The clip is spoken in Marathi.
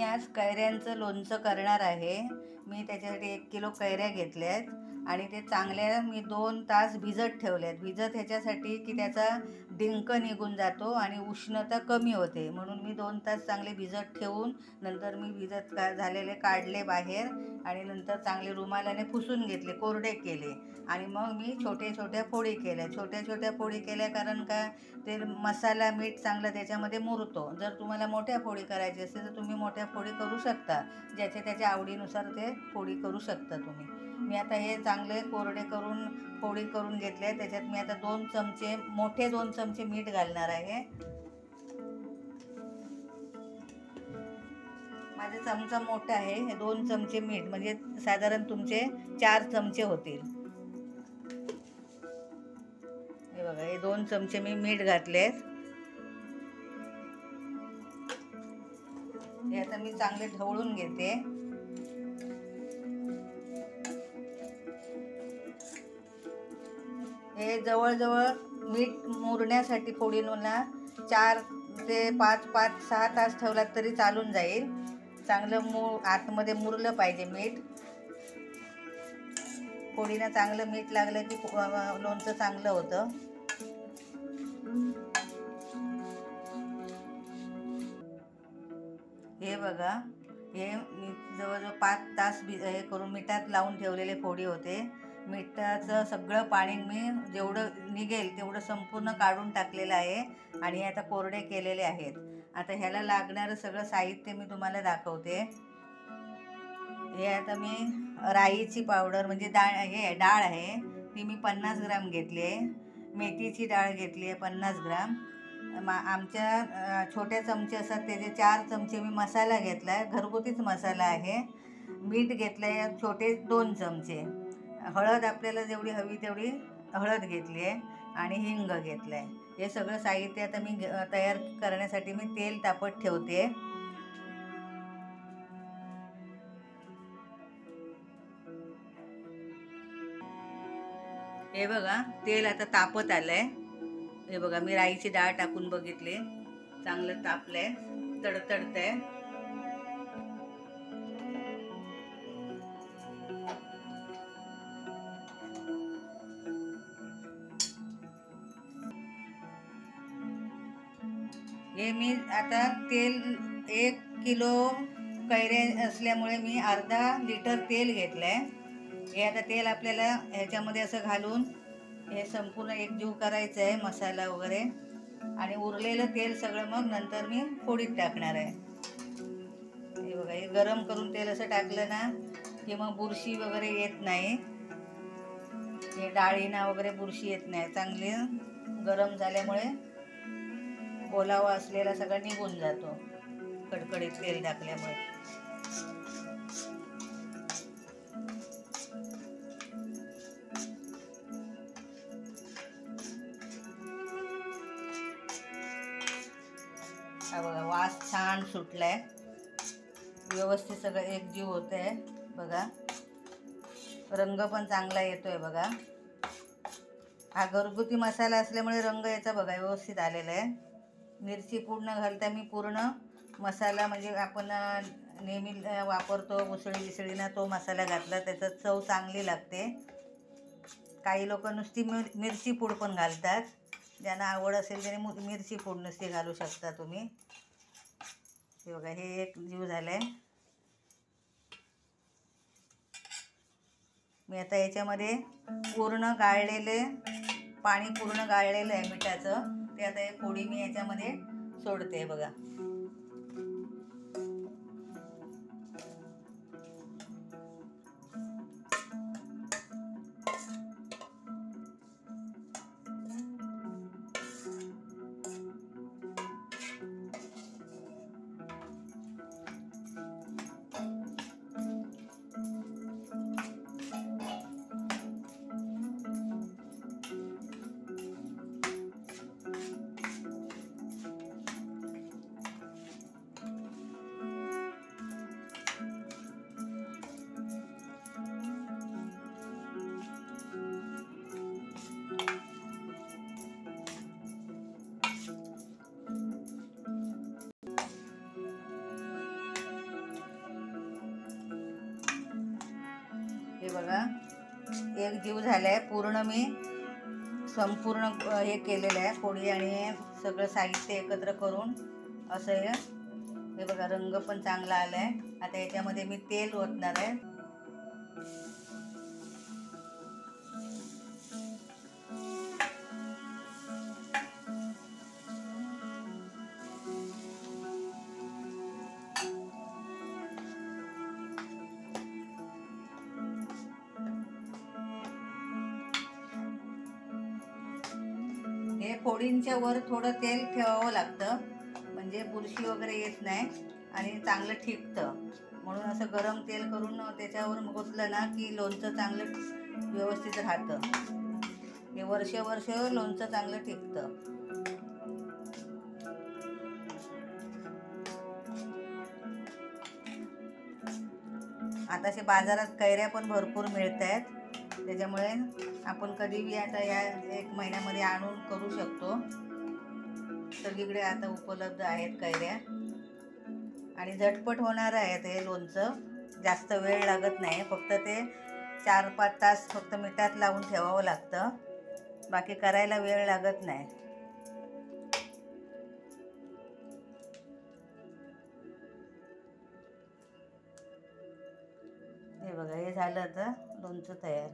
मी आज कैऱ्यांचं लोणचं करणार आहे। मी त्याच्यासाठी 1 किलो कैऱ्या घेतल्या आहेत आणि ते चांगल्या मी 2 तास भिजत ठेवल्यात। भिजत ह्याच्यासाठी की त्याचा डिंक निघून जातो आणि उष्णता कमी होते, म्हणून मी 2 तास चांगले भिजत ठेवून नंतर मी भिजत झालेले काढले बाहेर आणि नंतर चांगले रुमालाने पुसून घेतले, कोरडे केले आणि मग मी छोट्या छोट्या फोडी केल्या। छोट्या छोट्या फोडी केल्या कारण का ते मसाला मीठ चांगलं त्याच्यामध्ये मुरतो। जर तुम्हाला मोठ्या फोडी करायची असेल तर तुम्ही मोठ्या फोडी करू शकता, ज्याच्या त्याच्या आवडीनुसार ते फोडी करू शकता तुम्ही। मी आता हे चांगले कोरडे करून फोडी करून घेतले। त्याच्यात मी आता 2 चमचे मोठे 2 चमचे मीठ घालणार आहे। माझा चमचा मोठा आहे, हे 2 चमचे मीठ म्हणजे साधारण तुमचे 4 चमचे होतील। हे बघा, हे 2 चमचे मी मीठ घातलेत। हे आता मी चांगले ढवळून घेते। हे जवळजवळ मीठ मुरण्यासाठी फोडींना 4 ते 5-6 तास ठेवलात तरी चालून जाईल। चांगलं आतमध्ये मुरलं पाहिजे मीठ। फोडीनं चांगलं मीठ लागलं की लोणचं चांगलं होतं। हे बघा, हे मी जवळजवळ 5 तास हे करून मिठात लावून ठेवलेले फोडी होते। मिठाचं सगळं पाणी मी जेवढं निघेल तेवढं संपूर्ण काढून टाकलेलं आहे आणि आता कोरडे केलेले आहेत। आता ह्याला लागणारं सगळं साहित्य मी तुम्हाला दाखवते। हे आता मी राईची पावडर म्हणजे डाळ आहे ती मी 50 ग्राम घेतली आहे। मेथीची डाळ घेतली आहे 50 ग्राम। आमच्या छोट्या चमचे असतात त्याचे 4 चमचे मी मसाला घेतला आहे, घरगुतीच मसाला आहे। मीठ घेतलं आहे छोटे 2 चमचे। हळद आपल्याला जेवढी हवी तेवढी हळद घेतली आहे आणि हिंग घेतलं आहे। हे सगळं साहित्य आता मी तयार करण्यासाठी मी तेल तापत ठेवते। हे बघा, तेल आता तापत आलंय। हे बघा, मी राईची डाळ टाकून बघितले, चांगलं तापलंय, तडतडतंय। हे मी आता तेल 1 किलो कैऱ्या असल्यामुळे मी अर्धा लिटर तेल घेतलंय। हे आता तेल आपल्याला ह्याच्यामध्ये असं घालून हे संपूर्ण एकजीव करायचं आहे, मसाला वगैरे, आणि उरलेलं तेल सगळं मग नंतर मी फोडीत टाकणार आहे। हे बघा, हे गरम करून तेल असं टाकलं ना की मग बुरशी वगैरे येत नाही, हे डाळीना वगैरे बुरशी येत नाही। चांगले गरम झाल्यामुळे ओलावा असलेला सगळा निघून जातो कडकडीत तेल टाकल्यामुळे। हा बघा, वास छान सुटलाय, व्यवस्थित सगळं एकजीव होतंय। बघा, रंग पण चांगला येतोय बघा। हा घरगुती मसाला असल्यामुळे रंग याचा बघा व्यवस्थित आलेला आहे। मिरची पूर्ण घालता मी पूर्ण मसाला म्हणजे आपण नेहमी वापरतो उसळीना तो मसाला घातला, त्याचा चव चांगली लागते। काही लोक नुसती मिरची पूड पण घालतात, ज्यांना आवड असेल त्याने मिरची पूड नुसती घालू शकता तुम्ही। हे बघा, हे एक जीव झालंय। मी आता याच्यामध्ये पूर्ण गाळलेले पाणी पूर्ण गाळलेलं आहे मिठाचं, ते आता हे फोडी मी याच्यामध्ये सोडते बघा। बघा एक जीव झालाय पूर्ण. मी संपूर्ण हे केलेलं आहे फोडी आणि सगळं साहित्य एकत्र करून असं हे बघा रंग पण चांगला आलाय. आता याच्यामध्ये मी तेल ओतणार आहे. हे फोडींच्या वर थोडं तेल ठेवावं लागतं म्हणजे बुरशी वगैरे येत नाही आणि चांगलं ठिकतं. म्हणून असं गरम तेल करून त्याच्यावर ओतलं ना की लोणचं चांगलं व्यवस्थित राहतं. हे वर्ष लोणचं चांगलं टिकतं. आता असे बाजारात कैऱ्या पण भरपूर मिळत आहेत, त्याच्यामुळे आपण कधीही आता या 1 महिन्यामध्ये आणून करू शकतो. सगळीकडे आता उपलब्ध आहेत कैऱ्या आणि झटपट होणार आहे ते लोणचं. जास्त वेळ लागत नाही, फक्त ते 4-5 तास फक्त मिठात लावून ठेवावं लागतं, बाकी करायला वेळ लागत नाही. हे बघा हे झालं आता लोणचं तयार.